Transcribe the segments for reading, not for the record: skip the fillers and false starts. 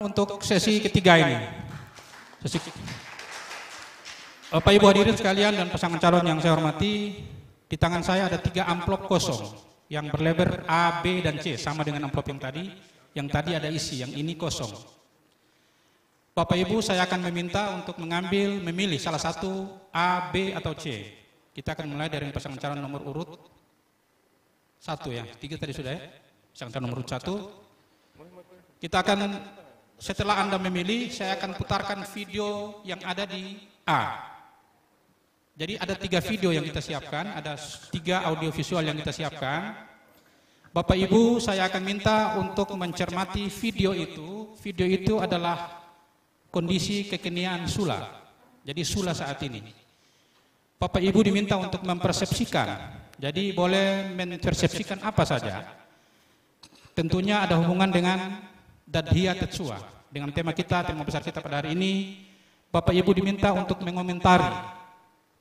Untuk sesi ketiga ini. Bapak Ibu hadirin sekalian dan pasangan calon yang saya hormati, di tangan saya ada 3 amplop kosong yang berlebar A, B, dan C, sama dengan amplop yang tadi. Yang tadi ada isi, yang ini kosong. Bapak Ibu, saya akan meminta untuk memilih salah satu A, B, atau C. Kita akan mulai dari pasangan calon nomor urut 1 ya. 3 tadi sudah ya. Pasangan calon nomor urut 1. Kita akan, setelah Anda memilih, saya akan putarkan video yang ada di A. Jadi ada 3 video yang kita siapkan, ada 3 audio visual yang kita siapkan. Bapak Ibu, saya akan minta untuk mencermati video itu. Video itu adalah kondisi kekinian Sula. Jadi Sula saat ini. Bapak Ibu diminta untuk mempersepsikan. Jadi boleh mempersepsikan apa saja. Tentunya ada hubungan dengan Dadhiya Tetsua. Dengan tema besar kita pada hari ini, Bapak Ibu diminta untuk mengomentari,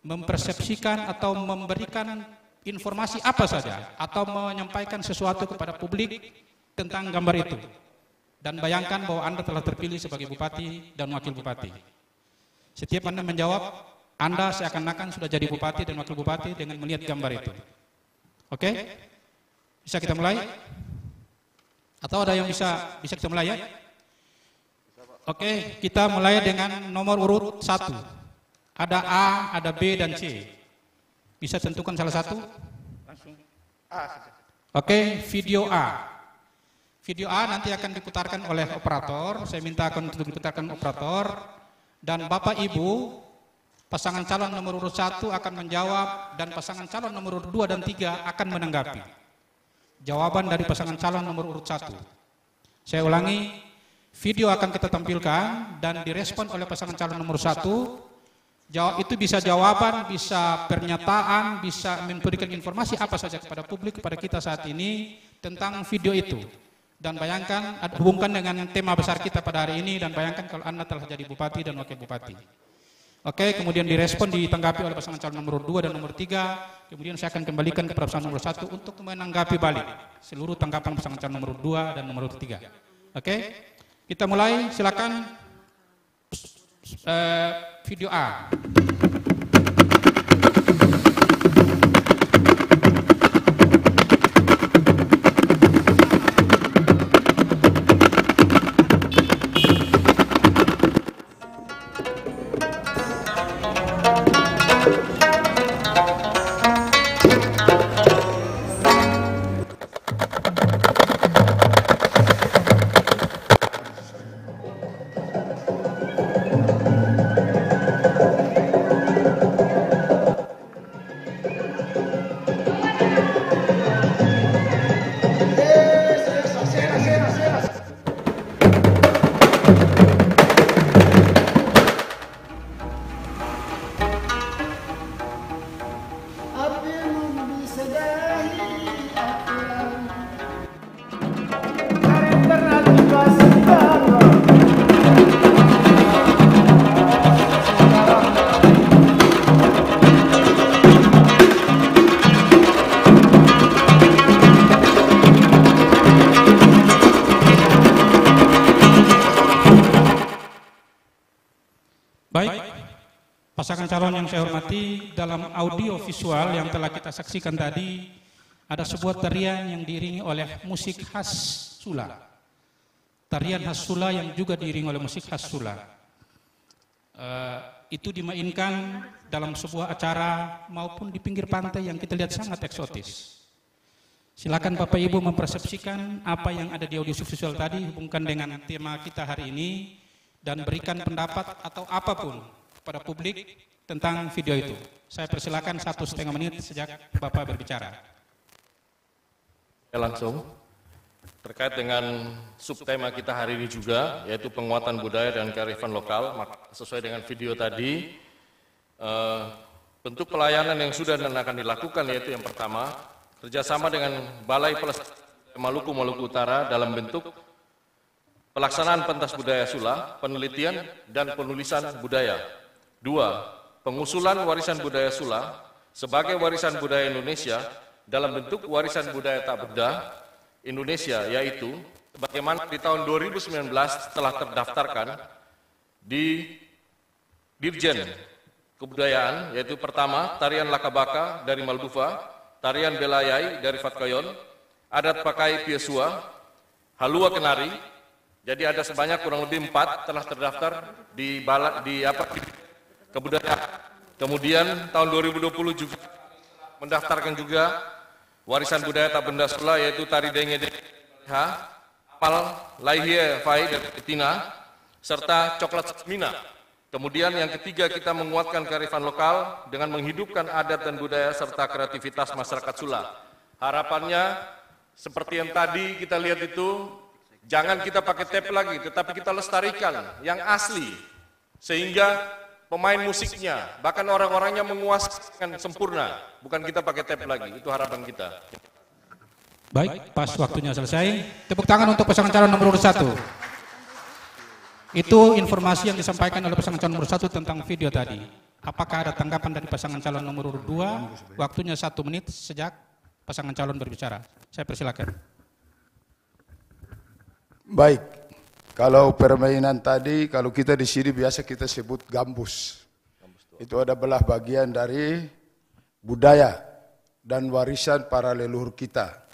mempersepsikan atau memberikan informasi apa saja, atau menyampaikan sesuatu kepada publik tentang gambar itu. Dan bayangkan bahwa Anda telah terpilih sebagai Bupati dan Wakil Bupati. Setiap Anda menjawab, Anda seakan-akan sudah jadi Bupati dan Wakil Bupati dengan melihat gambar itu. Oke? Bisa kita mulai? Atau ada yang bisa kita mulai ya? Oke, kita mulai dengan nomor urut 1. Ada A, ada B, dan C. Bisa tentukan salah satu? Langsung A. Oke, video A. Video A nanti akan diputarkan oleh operator. Saya minta untuk diputarkan operator. Dan Bapak Ibu, pasangan calon nomor urut 1 akan menjawab, dan pasangan calon nomor urut 2 dan 3 akan menanggapi jawaban dari pasangan calon nomor urut 1. Saya ulangi, video akan kita tampilkan dan direspon oleh pasangan calon nomor 1. Jawab itu bisa jawaban, bisa pernyataan, bisa memberikan informasi apa saja kepada publik, kepada kita saat ini tentang video itu. Dan bayangkan, hubungkan dengan tema besar kita pada hari ini, dan bayangkan kalau Anda telah jadi Bupati dan Wakil Bupati. Oke, kemudian direspon, ditanggapi oleh pasangan calon nomor 2 dan nomor 3. Kemudian saya akan kembalikan ke pasangan nomor 1 untuk menanggapi balik seluruh tanggapan pasangan calon nomor 2 dan nomor 3. Oke, kita mulai, silakan video A. Baik, pasangan calon yang saya hormati, dalam audio visual yang telah kita saksikan tadi, ada sebuah tarian yang diiringi oleh musik khas Sula. Tarian khas Sula yang juga diiringi oleh musik khas Sula. Itu dimainkan dalam sebuah acara maupun di pinggir pantai yang kita lihat sangat eksotis. Silakan Bapak Ibu mempersepsikan apa yang ada di audio visual tadi, hubungkan dengan tema kita hari ini, dan berikan pendapat atau apapun kepada publik tentang video itu. Saya persilakan 1,5 menit sejak Bapak berbicara. Langsung terkait dengan subtema kita hari ini juga, yaitu penguatan budaya dan kearifan lokal. Sesuai dengan video tadi, bentuk pelayanan yang sudah dan akan dilakukan yaitu yang pertama, kerjasama dengan Balai Pelestarian Maluku Utara dalam bentuk pelaksanaan pentas budaya Sula, penelitian dan penulisan budaya. 2. Pengusulan warisan budaya Sula sebagai warisan budaya Indonesia dalam bentuk warisan budaya tak benda Indonesia, yaitu bagaimana di tahun 2019 telah terdaftarkan di Dirjen Kebudayaan, yaitu pertama, tarian Lakabaka dari Malbufa, tarian Belayai dari Fatkayon, adat Pakai Piesua, Halua Kenari. Jadi ada sebanyak kurang lebih 4 telah terdaftar di kebudayaan. Kemudian tahun 2020 juga mendaftarkan juga warisan budaya tak benda sula, yaitu tari denge Amal Laihie Fai dari Tina, serta Coklat Mina. Kemudian yang ketiga, kita menguatkan kearifan lokal dengan menghidupkan adat dan budaya serta kreativitas masyarakat Sula. Harapannya seperti yang tadi kita lihat itu, jangan kita pakai tape lagi, tetapi kita lestarikan yang asli, sehingga pemain musiknya, bahkan orang-orangnya menguasai dengan sempurna, bukan kita pakai tape lagi. Itu harapan kita. Baik, pas waktunya selesai. Tepuk tangan untuk pasangan calon nomor 1. Itu informasi yang disampaikan oleh pasangan calon nomor 1 tentang video tadi. Apakah ada tanggapan dari pasangan calon nomor 2? Waktunya 1 menit sejak pasangan calon berbicara. Saya persilakan. Baik, kalau permainan tadi, kalau kita di sini biasa kita sebut gambus. Itu ada belah bagian dari budaya dan warisan para leluhur kita.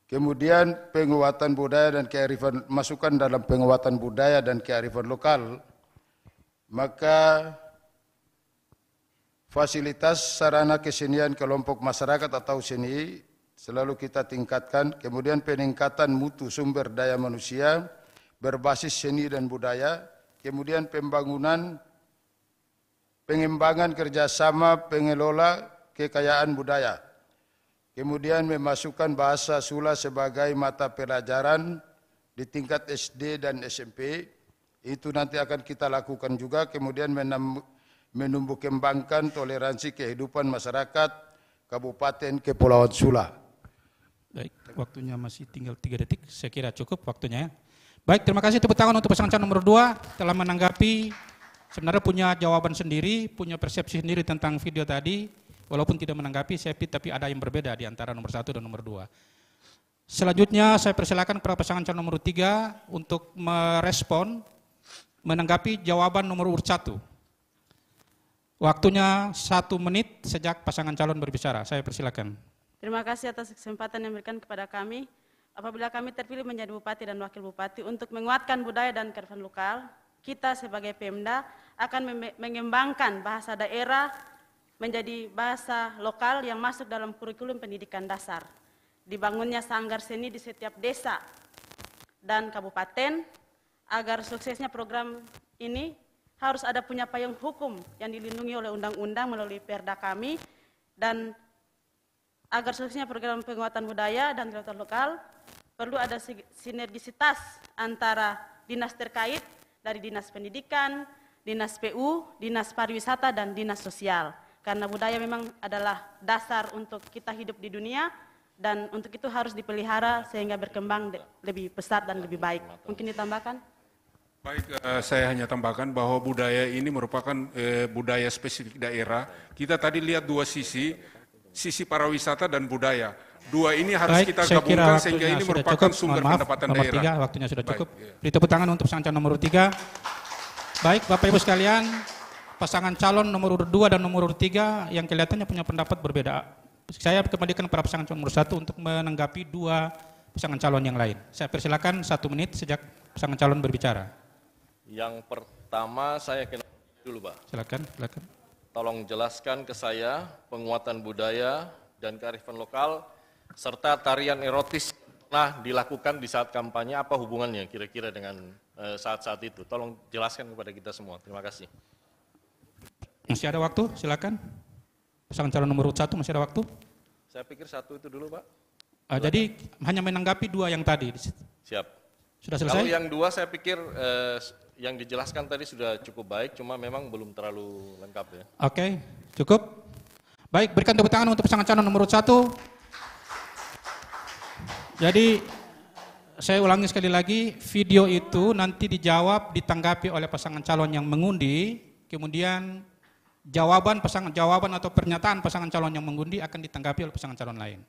Kemudian penguatan budaya dan kearifan, masukkan dalam penguatan budaya dan kearifan lokal, maka fasilitas sarana kesenian kelompok masyarakat atau seni selalu kita tingkatkan. Kemudian peningkatan mutu sumber daya manusia berbasis seni dan budaya. Kemudian pengembangan kerjasama pengelola kekayaan budaya. Kemudian memasukkan bahasa Sula sebagai mata pelajaran di tingkat SD dan SMP. Itu nanti akan kita lakukan juga. Kemudian menumbuh kembangkan toleransi kehidupan masyarakat Kabupaten Kepulauan Sula. Baik, waktunya masih tinggal 3 detik. Saya kira cukup waktunya. Baik, terima kasih. Tepuk tangan untuk pasangan calon nomor 2 telah menanggapi, sebenarnya punya jawaban sendiri, punya persepsi sendiri tentang video tadi. Walaupun tidak menanggapi, tapi ada yang berbeda di antara nomor 1 dan nomor 2. Selanjutnya saya persilakan kepada pasangan calon nomor 3 untuk merespon, menanggapi jawaban nomor urut 1. Waktunya 1 menit sejak pasangan calon berbicara. Saya persilakan. Terima kasih atas kesempatan yang diberikan kepada kami. Apabila kami terpilih menjadi Bupati dan Wakil Bupati untuk menguatkan budaya dan kearifan lokal, kita sebagai Pemda akan mengembangkan bahasa daerah menjadi bahasa lokal yang masuk dalam kurikulum pendidikan dasar. Dibangunnya sanggar seni di setiap desa dan kabupaten. Agar suksesnya program ini harus ada punya payung hukum yang dilindungi oleh undang-undang melalui perda kami. Dan agar suksesnya program penguatan budaya dan kearifan lokal, perlu ada sinergisitas antara dinas terkait dari Dinas Pendidikan, Dinas PU, Dinas Pariwisata, dan Dinas Sosial. Karena budaya memang adalah dasar untuk kita hidup di dunia, dan untuk itu harus dipelihara sehingga berkembang lebih besar dan lebih baik. Mungkin ditambahkan? Baik, saya hanya tambahkan bahwa budaya ini merupakan budaya spesifik daerah. Kita tadi lihat 2 sisi pariwisata dan budaya. 2 ini harus baik, kita gabungkan sehingga ini merupakan sumber pendapatan nomor daerah. 3, waktunya sudah cukup. Beri tepuk tangan untuk pasangan calon nomor 3. Baik, Bapak Ibu sekalian, pasangan calon nomor urut 2 dan nomor urut 3 yang kelihatannya punya pendapat berbeda. Saya kembalikan kepada pasangan calon nomor 1 untuk menanggapi 2 pasangan calon yang lain. Saya persilakan 1 menit sejak pasangan calon berbicara. Yang pertama saya kenal dulu, Pak. Silakan. Tolong jelaskan ke saya penguatan budaya dan kearifan lokal serta tarian erotis pernah dilakukan di saat kampanye, apa hubungannya kira-kira dengan saat-saat itu? Tolong jelaskan kepada kita semua. Terima kasih. Masih ada waktu, silakan. Pasangan calon nomor 1 masih ada waktu. Saya pikir 1 itu dulu, Pak. Jadi hanya menanggapi 2 yang tadi. Siap. Sudah selesai? Kalau yang 2 saya pikir yang dijelaskan tadi sudah cukup baik, cuma memang belum terlalu lengkap ya. Oke, cukup. Baik, berikan tepuk tangan untuk pasangan calon nomor 1. Jadi saya ulangi sekali lagi, video itu nanti dijawab, ditanggapi oleh pasangan calon yang mengundi, kemudian jawaban atau pernyataan pasangan calon yang mengundi akan ditanggapi oleh pasangan calon lain.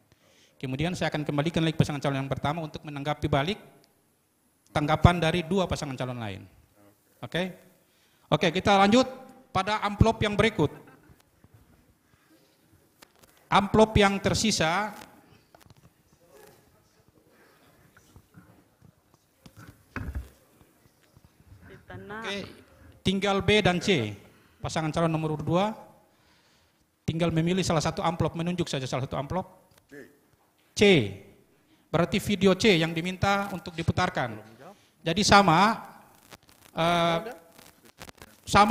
Kemudian saya akan kembalikan lagi pasangan calon yang pertama untuk menanggapi balik tanggapan dari dua pasangan calon lain. Oke? Oke, kita lanjut pada amplop yang berikut. Amplop yang tersisa tinggal B dan C. Pasangan calon nomor 2 tinggal memilih salah satu amplop, menunjuk saja salah satu amplop. C. Berarti video C yang diminta untuk diputarkan. Jadi sama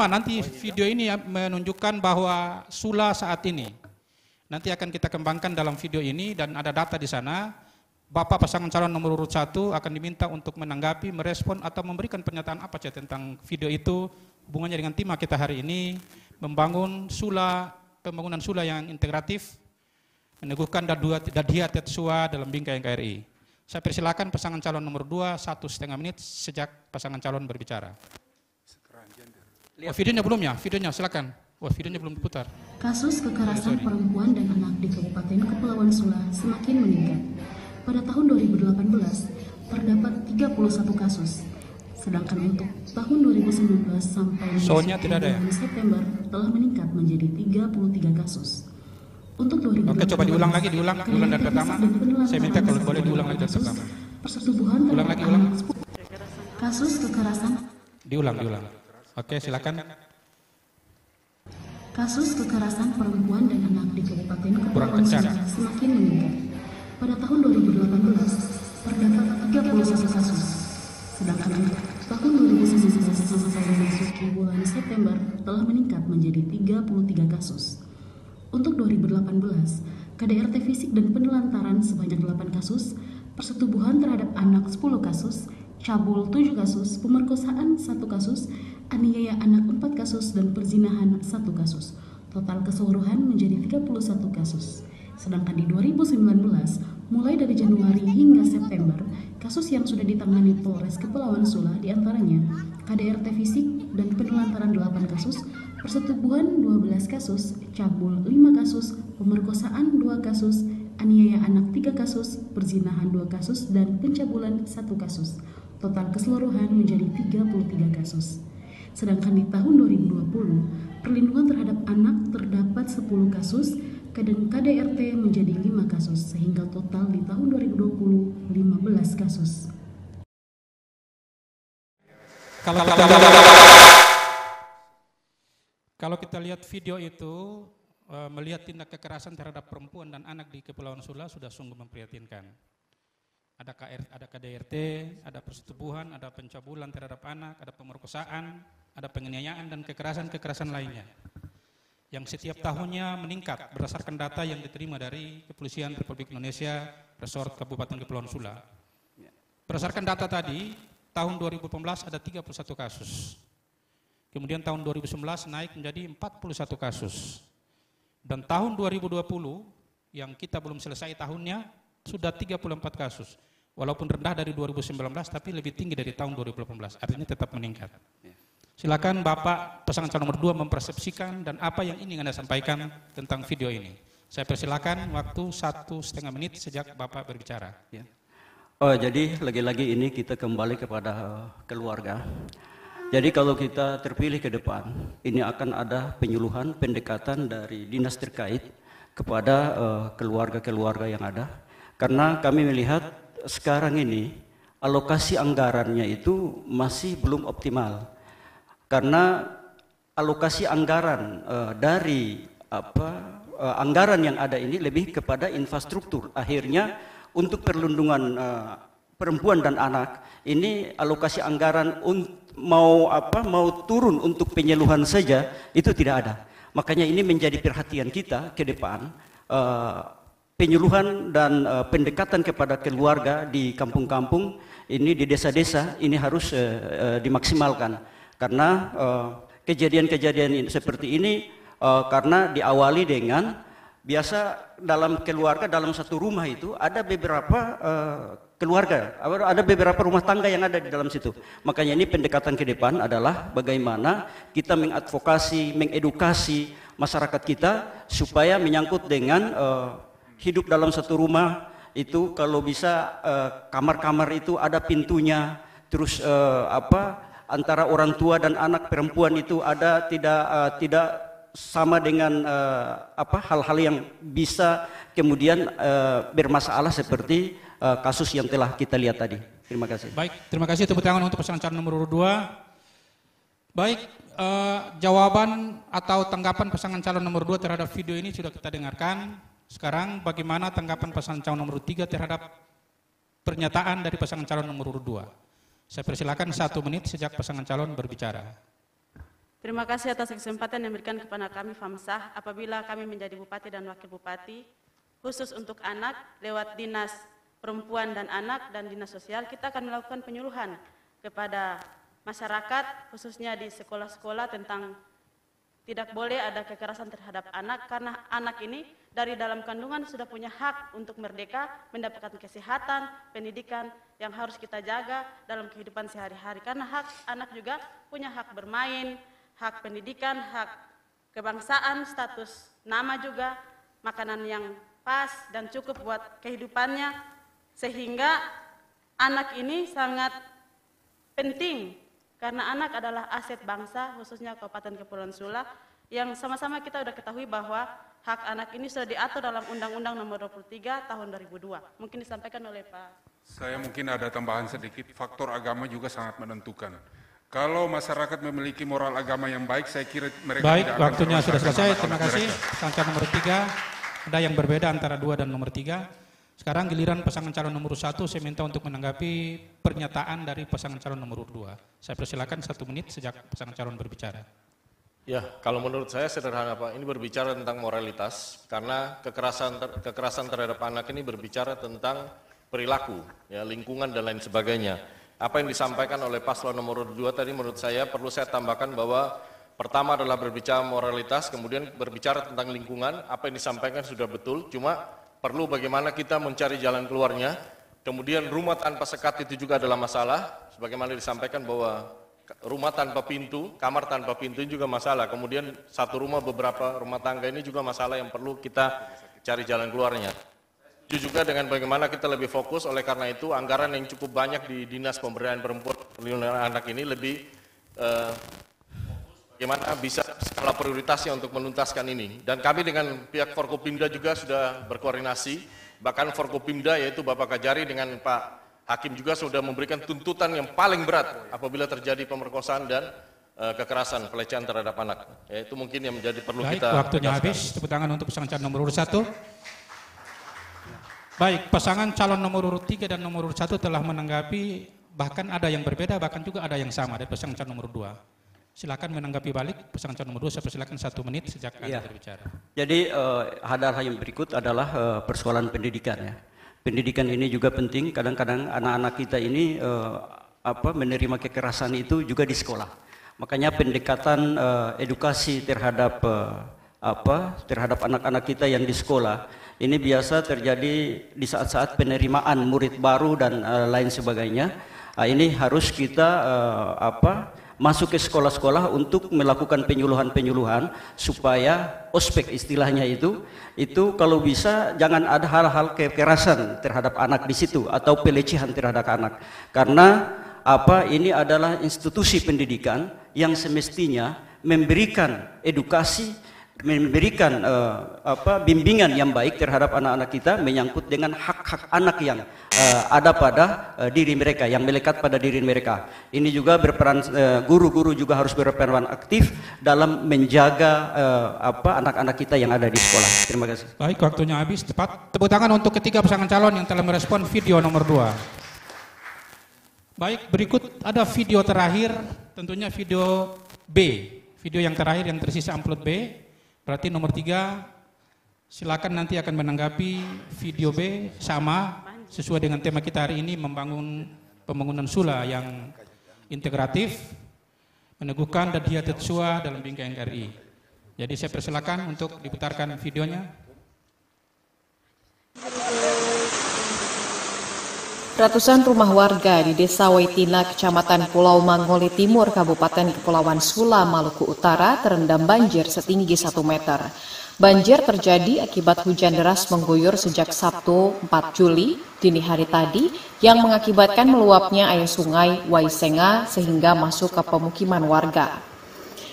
nanti video ini menunjukkan bahwa Sula saat ini. Nanti akan kita kembangkan dalam video ini dan ada data di sana. Bapak pasangan calon nomor urut 1 akan diminta untuk menanggapi, merespon atau memberikan pernyataan apa saja tentang video itu, hubungannya dengan tema kita hari ini, membangun pembangunan Sula yang integratif, meneguhkan Dadiat Tetsua dalam bingkai NKRI. Saya persilakan pasangan calon nomor 2 1,5 menit sejak pasangan calon berbicara. Videonya belum ya? Videonya silakan. Videonya belum diputar. Kasus kekerasan perempuan dan anak di Kabupaten Kepulauan Sula semakin meningkat. Pada tahun 2018 terdapat 31 kasus. Sedangkan untuk tahun 2019 sampai bulan September telah meningkat menjadi 33 kasus. Untuk 2018, oke, coba diulang dari pertama. Saya minta kalau boleh diulang lagi dari pertama. Persetubuhan ulang lagi. Kasus kekerasan. Diulang. Oke, silakan. Kasus kekerasan perempuan dan anak di Kabupaten Kepulauan Sula semakin meningkat. Pada tahun 2018 terdapat 31 kasus. Sedangkan untuk tahun 2019 sampai memasuki bulan September telah meningkat menjadi 33 kasus. Untuk 2018, KDRT fisik dan penelantaran sebanyak 8 kasus, persetubuhan terhadap anak 10 kasus, cabul 7 kasus, pemerkosaan 1 kasus, aniaya anak 4 kasus, dan perzinahan 1 kasus. Total keseluruhan menjadi 31 kasus. Sedangkan di 2019, mulai dari Januari hingga September, kasus yang sudah ditangani Polres Kepulauan Sula diantaranya KDRT fisik dan penelantaran 8 kasus, persetubuhan 12 kasus, cabul 5 kasus, pemerkosaan 2 kasus, aniaya anak 3 kasus, perzinahan 2 kasus, dan pencabulan 1 kasus. Total keseluruhan menjadi 33 kasus. Sedangkan di tahun 2020, perlindungan terhadap anak terdapat 10 kasus, dan KDRT menjadi 5 kasus, sehingga total di tahun 2020 15 kasus. Kalau kita lihat video itu, melihat tindak kekerasan terhadap perempuan dan anak di Kepulauan Sula sudah sungguh memprihatinkan. Ada KDRT, ada persetubuhan, ada pencabulan terhadap anak, ada pemerkosaan, ada penganiayaan dan kekerasan-kekerasan lainnya. Yang setiap tahunnya meningkat berdasarkan data yang diterima dari Kepolisian Republik Indonesia, Resort Kabupaten Kepulauan Sula. Berdasarkan data tadi, tahun 2018 ada 31 kasus. Kemudian tahun 2019 naik menjadi 41 kasus. Dan tahun 2020 yang kita belum selesai tahunnya sudah 34 kasus. Walaupun rendah dari 2019 tapi lebih tinggi dari tahun 2018. Artinya tetap meningkat. Silakan Bapak pasangan calon nomor 2 mempersepsikan dan apa yang ingin Anda sampaikan tentang video ini. Saya persilakan waktu 1,5 menit sejak Bapak berbicara. Ya. Jadi lagi-lagi ini kita kembali kepada keluarga. Jadi kalau kita terpilih ke depan, ini akan ada penyuluhan, pendekatan dari dinas terkait kepada keluarga-keluarga yang ada. Karena kami melihat sekarang ini alokasi anggarannya itu masih belum optimal. Karena alokasi anggaran dari anggaran yang ada ini lebih kepada infrastruktur. Akhirnya untuk perlindungan perempuan dan anak ini alokasi anggaran mau turun untuk penyuluhan saja itu tidak ada. Makanya ini menjadi perhatian kita ke depan, penyuluhan dan pendekatan kepada keluarga di kampung-kampung ini, di desa-desa ini harus dimaksimalkan. Karena kejadian-kejadian seperti ini karena diawali dengan biasa dalam keluarga, dalam satu rumah itu ada beberapa keluarga, ada beberapa rumah tangga yang ada di dalam situ. Makanya ini pendekatan ke depan adalah bagaimana kita mengadvokasi, mengedukasi masyarakat kita supaya menyangkut dengan hidup dalam satu rumah itu kalau bisa kamar-kamar itu ada pintunya, terus antara orang tua dan anak perempuan itu ada tidak sama dengan hal-hal yang bisa kemudian bermasalah seperti kasus yang telah kita lihat tadi. Terima kasih. Baik, terima kasih tepuk tangan untuk pasangan calon nomor urut 2. Baik, jawaban atau tanggapan pasangan calon nomor 2 terhadap video ini sudah kita dengarkan. Sekarang bagaimana tanggapan pasangan calon nomor 3 terhadap pernyataan dari pasangan calon nomor urut 2? Saya persilakan 1 menit sejak pasangan calon berbicara. Terima kasih atas kesempatan yang diberikan kepada kami Famsah apabila kami menjadi bupati dan wakil bupati, khusus untuk anak lewat Dinas Perempuan dan Anak dan Dinas Sosial, kita akan melakukan penyuluhan kepada masyarakat khususnya di sekolah-sekolah tentang tidak boleh ada kekerasan terhadap anak, karena anak ini dari dalam kandungan sudah punya hak untuk merdeka, mendapatkan kesehatan, pendidikan yang harus kita jaga dalam kehidupan sehari-hari. Karena hak anak juga punya hak bermain, hak pendidikan, hak kebangsaan, status nama juga, makanan yang pas dan cukup buat kehidupannya, sehingga anak ini sangat penting karena anak adalah aset bangsa, khususnya Kabupaten Kepulauan Sula, yang sama-sama kita sudah ketahui bahwa hak anak ini sudah diatur dalam Undang-Undang Nomor 23 Tahun 2002. Mungkin disampaikan oleh Pak. Saya mungkin ada tambahan sedikit, faktor agama juga sangat menentukan. Kalau masyarakat memiliki moral agama yang baik, saya kira mereka baik, tidak akan waktunya sudah selesai. Terima mereka. kasih. Pasangan nomor 3, ada yang berbeda antara 2 dan nomor 3. Sekarang giliran pasangan calon nomor 1, saya minta untuk menanggapi pernyataan dari pasangan calon nomor 2. Saya persilakan 1 menit sejak pasangan calon berbicara. Ya, kalau menurut saya sederhana Pak, ini berbicara tentang moralitas, karena kekerasan terhadap anak ini berbicara tentang perilaku, ya, lingkungan dan lain sebagainya. Apa yang disampaikan oleh paslon nomor 2 tadi menurut saya perlu saya tambahkan bahwa pertama adalah berbicara moralitas, kemudian berbicara tentang lingkungan, apa yang disampaikan sudah betul, cuma perlu bagaimana kita mencari jalan keluarnya. Kemudian rumah tanpa sekat itu juga adalah masalah, sebagaimana disampaikan bahwa rumah tanpa pintu, kamar tanpa pintu juga masalah. Kemudian satu rumah beberapa rumah tangga ini juga masalah yang perlu kita cari jalan keluarnya. Juga dengan bagaimana kita lebih fokus, oleh karena itu anggaran yang cukup banyak di Dinas Pemberdayaan Perempuan dan Perlindungan Anak ini lebih bagaimana bisa skala prioritasnya untuk menuntaskan ini. Dan kami dengan pihak Forkopimda juga sudah berkoordinasi, bahkan Forkopimda yaitu Bapak Kajari dengan Pak Hakim juga sudah memberikan tuntutan yang paling berat apabila terjadi pemerkosaan dan kekerasan, pelecehan terhadap anak. Ya, itu mungkin yang menjadi perlu baik, kita waktunya tegaskan. habis. Tepuk tangan untuk pasangan calon nomor urut 1. Baik, pasangan calon nomor urut 3 dan nomor urut 1 telah menanggapi, bahkan ada yang berbeda, bahkan juga ada yang sama dari pasangan calon nomor 2. Silakan menanggapi balik pasangan calon nomor 2, saya persilakan 1 menit sejak Anda berbicara. Jadi hal-hal yang berikut adalah persoalan pendidikan ya. Pendidikan ini juga penting, kadang-kadang anak-anak kita ini menerima kekerasan itu juga di sekolah. Makanya pendekatan edukasi terhadap terhadap anak-anak kita yang di sekolah ini biasa terjadi di saat-saat penerimaan murid baru dan lain sebagainya. Ini harus kita masuk ke sekolah-sekolah untuk melakukan penyuluhan-penyuluhan supaya ospek istilahnya itu kalau bisa jangan ada hal-hal kekerasan terhadap anak di situ atau pelecehan terhadap anak, karena ini adalah institusi pendidikan yang semestinya memberikan edukasi, memberikan bimbingan yang baik terhadap anak-anak kita menyangkut dengan hak-hak anak yang ada pada diri mereka, yang melekat pada diri mereka. Ini juga berperan, guru-guru juga harus berperan aktif dalam menjaga anak-anak kita yang ada di sekolah. Terima kasih. Baik, waktunya habis. Tepat. Tepuk tangan untuk ketiga pasangan calon yang telah merespon video nomor 2. Baik, berikut ada video terakhir, tentunya video B. Video yang terakhir yang tersisa amplop B. Berarti nomor 3, silakan nanti akan menanggapi video B sama sesuai dengan tema kita hari ini, membangun pembangunan Sula yang integratif, meneguhkan dan Tetsuah dalam bingkai NKRI. Jadi saya persilakan untuk diputarkan videonya. Ratusan rumah warga di Desa Waitina, Kecamatan Pulau Mangoli Timur, Kabupaten Kepulauan Sula, Maluku Utara terendam banjir setinggi 1 meter. Banjir terjadi akibat hujan deras mengguyur sejak Sabtu 4 Juli dini hari tadi yang mengakibatkan meluapnya air sungai Waisenga sehingga masuk ke pemukiman warga.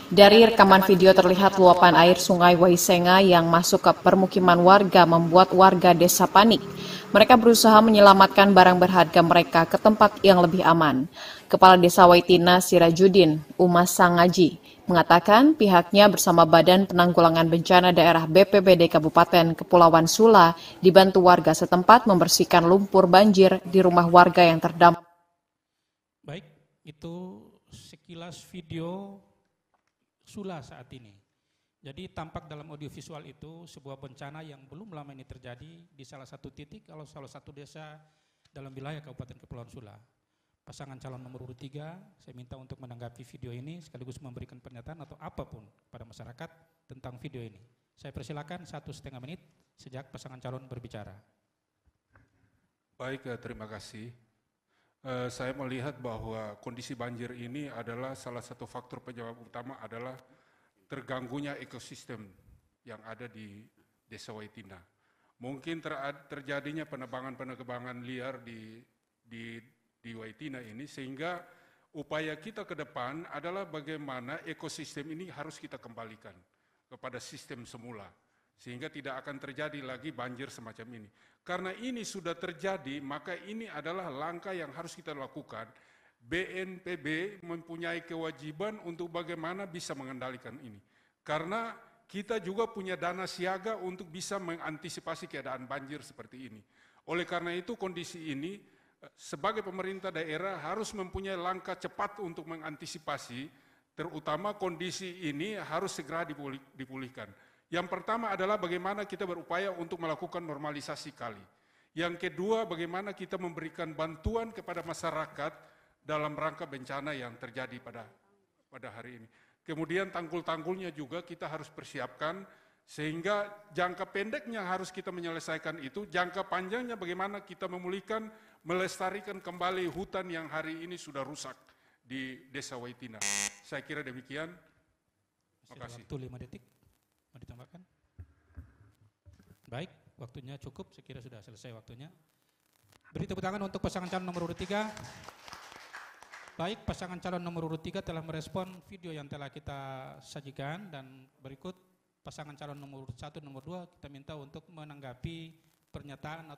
Dari rekaman video terlihat luapan air sungai Waisenga yang masuk ke permukiman warga membuat warga desa panik. Mereka berusaha menyelamatkan barang berharga mereka ke tempat yang lebih aman. Kepala Desa Waitina Sirajudin Umas Sangaji mengatakan pihaknya bersama Badan Penanggulangan Bencana Daerah BPBD Kabupaten Kepulauan Sula dibantu warga setempat membersihkan lumpur banjir di rumah warga yang terdampak. Baik, itu sekilas video Sula saat ini. Jadi tampak dalam audiovisual itu sebuah bencana yang belum lama ini terjadi di salah satu titik kalau salah satu desa dalam wilayah Kabupaten Kepulauan Sula. Pasangan calon nomor urut 3, saya minta untuk menanggapi video ini sekaligus memberikan pernyataan atau apapun kepada masyarakat tentang video ini. Saya persilakan 1,5 menit sejak pasangan calon berbicara. Baik, terima kasih. Saya melihat bahwa kondisi banjir ini adalah salah satu faktor penyebab utama adalah terganggunya ekosistem yang ada di Desa Waitina. Mungkin terjadinya penebangan liar di Waitina ini, sehingga upaya kita ke depan adalah bagaimana ekosistem ini harus kita kembalikan kepada sistem semula, sehingga tidak akan terjadi lagi banjir semacam ini. Karena ini sudah terjadi, maka ini adalah langkah yang harus kita lakukan. BNPB mempunyai kewajiban untuk bagaimana bisa mengendalikan ini. Karena kita juga punya dana siaga untuk bisa mengantisipasi keadaan banjir seperti ini. Oleh karena itu kondisi ini sebagai pemerintah daerah harus mempunyai langkah cepat untuk mengantisipasi, terutama kondisi ini harus segera dipulihkan. Yang pertama adalah bagaimana kita berupaya untuk melakukan normalisasi kali. Yang kedua, bagaimana kita memberikan bantuan kepada masyarakat dalam rangka bencana yang terjadi pada hari ini. Kemudian tanggul-tanggulnya juga kita harus persiapkan, sehingga jangka pendeknya harus kita menyelesaikan itu, jangka panjangnya bagaimana kita memulihkan, melestarikan kembali hutan yang hari ini sudah rusak di Desa Waitina. Saya kira demikian. Terima kasih. Waktu 5 detik, mau ditambahkan? Baik, waktunya cukup, saya kira sudah selesai waktunya. Beri tepuk tangan untuk pasangan calon nomor urut 3. Baik, pasangan calon nomor urut 3 telah merespon video yang telah kita sajikan, dan berikut pasangan calon nomor urut 1, nomor 2 kita minta untuk menanggapi pernyataan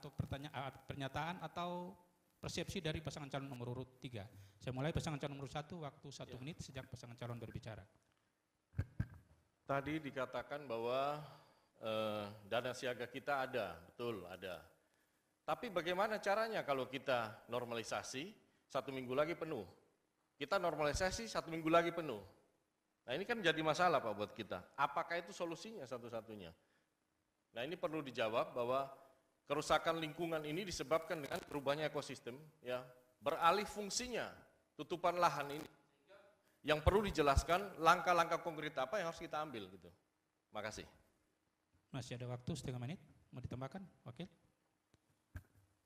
atau persepsi dari pasangan calon nomor urut 3. Saya mulai pasangan calon nomor 1, waktu 1 menit sejak pasangan calon berbicara. Tadi dikatakan bahwa dana siaga kita ada, betul ada. Tapi bagaimana caranya kalau kita normalisasi 1 minggu lagi penuh? Kita normalisasi 1 minggu lagi penuh. Nah ini kan jadi masalah Pak buat kita. Apakah itu solusinya satu-satunya? Nah ini perlu dijawab bahwa kerusakan lingkungan ini disebabkan dengan berubahnya ekosistem, ya, beralih fungsinya tutupan lahan ini. Yang perlu dijelaskan langkah-langkah konkret apa yang harus kita ambil gitu. Makasih. Masih ada waktu 1,5 menit, mau ditambahkan, Wakil?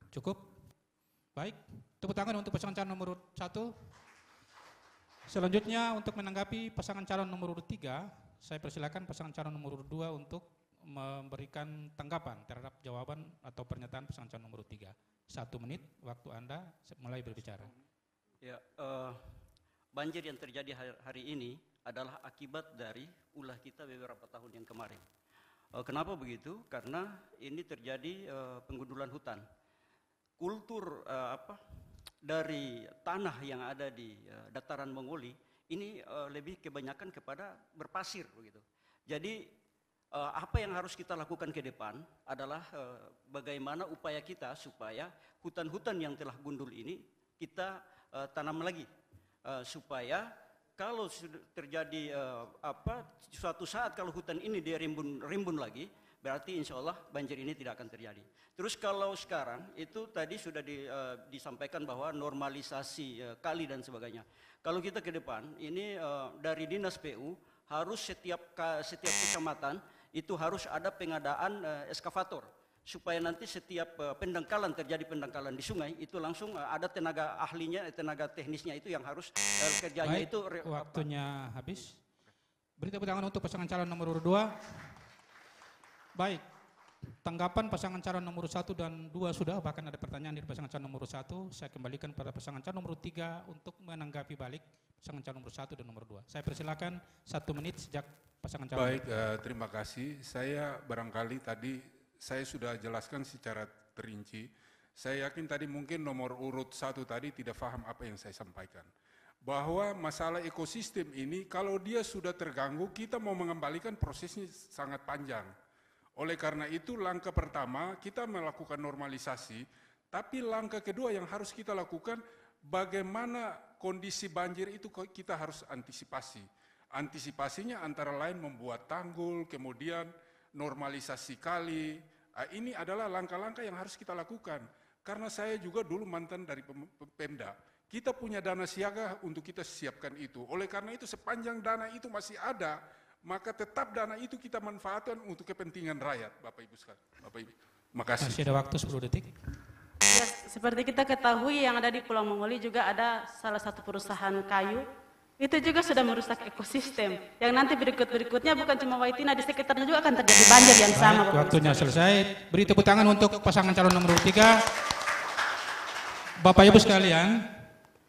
Cukup? Baik, tepuk tangan untuk pasangan calon nomor urut 1. Selanjutnya untuk menanggapi pasangan calon nomor urut 3, saya persilakan pasangan calon nomor urut 2 untuk memberikan tanggapan terhadap jawaban atau pernyataan pasangan calon nomor urut 3. 1 menit, waktu Anda mulai berbicara. Ya, banjir yang terjadi hari ini adalah akibat dari ulah kita beberapa tahun yang kemarin. Kenapa begitu? Karena ini terjadi penggundulan hutan. Kultur dari tanah yang ada di dataran Mongoli ini lebih kebanyakan kepada berpasir begitu. Jadi apa yang harus kita lakukan ke depan adalah bagaimana upaya kita supaya hutan-hutan yang telah gundul ini kita tanam lagi supaya kalau terjadi suatu saat kalau hutan ini dia rimbun lagi, berarti insya Allah banjir ini tidak akan terjadi. Terus kalau sekarang itu tadi sudah disampaikan bahwa normalisasi kali dan sebagainya. Kalau kita ke depan ini dari Dinas PU harus setiap kecamatan itu harus ada pengadaan eskavator supaya nanti setiap pendangkalan terjadi pendangkalan di sungai itu langsung ada tenaga ahlinya, tenaga teknisnya itu yang harus kerjanya. Baik, itu waktunya habis. Beri tepuk tangan untuk pasangan calon nomor urut 2. Baik, tanggapan pasangan calon nomor 1 dan 2 sudah, bahkan ada pertanyaan dari pasangan calon nomor 1. Saya kembalikan pada pasangan calon nomor 3 untuk menanggapi balik pasangan calon nomor 1 dan nomor 2. Saya persilakan 1 menit sejak pasangan calon. Baik, terima kasih. Saya barangkali tadi saya sudah jelaskan secara terinci. Saya yakin tadi mungkin nomor urut 1 tadi tidak paham apa yang saya sampaikan. Bahwa masalah ekosistem ini kalau dia sudah terganggu, kita mau mengembalikan prosesnya sangat panjang. Oleh karena itu langkah pertama kita melakukan normalisasi, tapi langkah kedua yang harus kita lakukan bagaimana kondisi banjir itu kita harus antisipasi. Antisipasinya antara lain membuat tanggul, kemudian normalisasi kali. Ini adalah langkah-langkah yang harus kita lakukan. Karena saya juga dulu mantan dari Pemda. Kita punya dana siaga untuk kita siapkan itu. Oleh karena itu sepanjang dana itu masih ada, maka tetap dana itu kita manfaatkan untuk kepentingan rakyat, Bapak Ibu sekalian. Bapak Ibu, makasih. Masih ada waktu 10 detik. Ya, seperti kita ketahui yang ada di Pulau Mongoli juga ada salah satu perusahaan kayu. Itu juga sudah merusak ekosistem. Yang nanti berikutnya bukan cuma Waitina, di sekitarnya juga akan terjadi banjir yang sama. Baik, waktunya selesai. Beri tepuk tangan untuk pasangan calon nomor 3. Bapak Ibu sekalian,